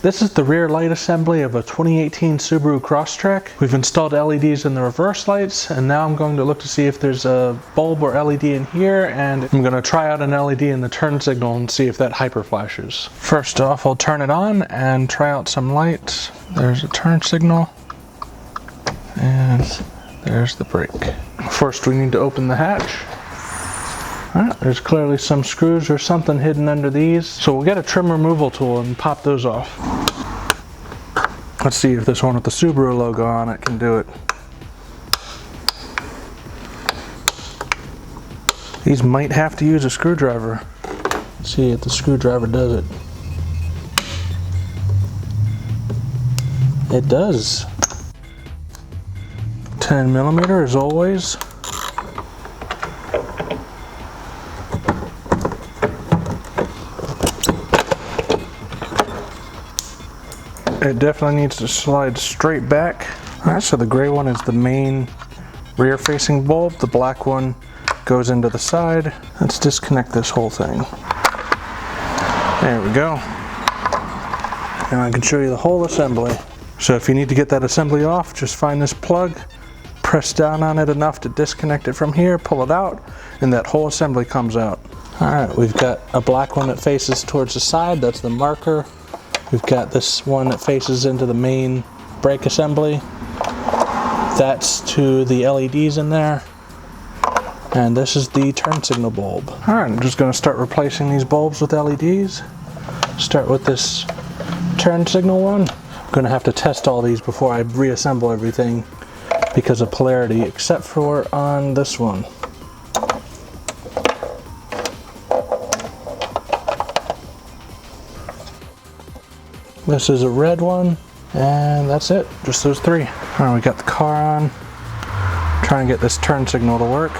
This is the rear light assembly of a 2018 Subaru Crosstrek. We've installed LEDs in the reverse lights, and now I'm going to look to see if there's a bulb or LED in here, and I'm going to try out an LED in the turn signal and see if that hyper flashes. First off, I'll turn it on and try out some lights. There's a turn signal, and there's the brake. First, we need to open the hatch. Alright, there's clearly some screws or something hidden under these, so we'll get a trim removal tool and pop those off. Let's see if this one with the Subaru logo on it can do it. These might have to use a screwdriver. Let's see if the screwdriver does it. It does. 10mm as always. It definitely needs to slide straight back. Alright, so the gray one is the main rear facing bulb. The black one goes into the side. Let's disconnect this whole thing. There we go. And I can show you the whole assembly. So if you need to get that assembly off, just find this plug, press down on it enough to disconnect it from here, pull it out, and that whole assembly comes out. Alright, we've got a black one that faces towards the side. That's the marker. We've got this one that faces into the main brake assembly. That's to the LEDs in there. And this is the turn signal bulb. Alright, I'm just going to start replacing these bulbs with LEDs. Start with this turn signal one. I'm going to have to test all these before I reassemble everything because of polarity, except for on this one. This is a red one, and that's it, just those three. All right, we got the car on. Try and get this turn signal to work.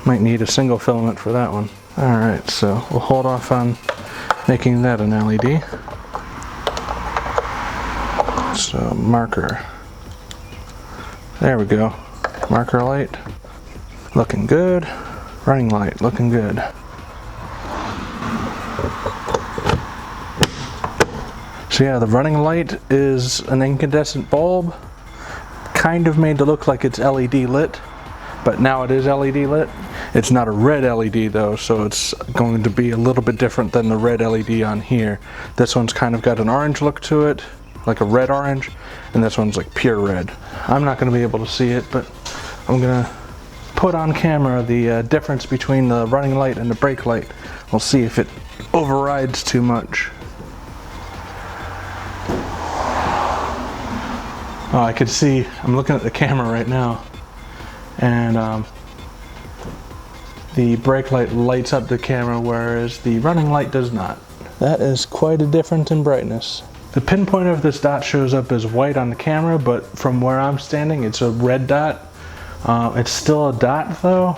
Might need a single filament for that one. All right, so we'll hold off on making that an LED. So marker. There we go. Marker light, looking good. Running light, looking good. So yeah, the running light is an incandescent bulb, kind of made to look like it's LED lit, but now it is LED lit. It's not a red LED though, so it's going to be a little bit different than the red LED on here. This one's kind of got an orange look to it, like a red orange, and this one's like pure red. I'm not going to be able to see it, but I'm going to put on camera the difference between the running light and the brake light. We'll see if it overrides too much. Oh, I could see, I'm looking at the camera right now, and the brake light lights up the camera, whereas the running light does not. That is quite a difference in brightness. The pinpoint of this dot shows up as white on the camera, but from where I'm standing, it's a red dot. It's still a dot though.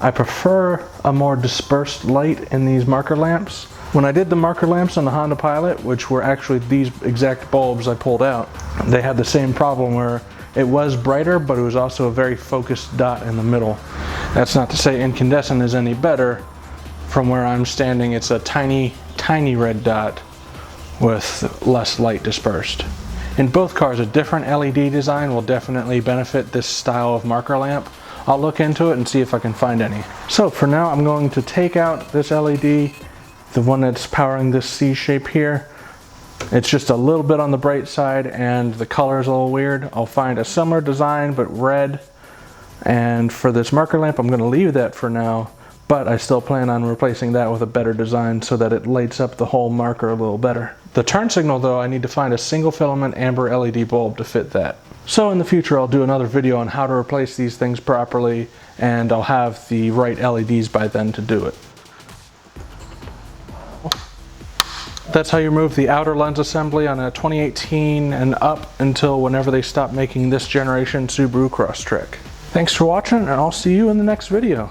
I prefer a more dispersed light in these marker lamps. When I did the marker lamps on the Honda Pilot, which were actually these exact bulbs I pulled out, they had the same problem where it was brighter, but it was also a very focused dot in the middle. That's not to say incandescent is any better. From where I'm standing, it's a tiny, tiny red dot with less light dispersed. In both cars, a different LED design will definitely benefit this style of marker lamp. I'll look into it and see if I can find any. So for now, I'm going to take out this LED, the one that's powering this C shape here. It's just a little bit on the bright side and the color is a little weird. I'll find a similar design but red. And for this marker lamp, I'm going to leave that for now, but I still plan on replacing that with a better design so that it lights up the whole marker a little better. The turn signal though, I need to find a single filament amber LED bulb to fit that. So in the future, I'll do another video on how to replace these things properly, and I'll have the right LEDs by then to do it. That's how you remove the outer lens assembly on a 2018 and up until whenever they stop making this generation Subaru Crosstrek. Thanks for watching, and I'll see you in the next video.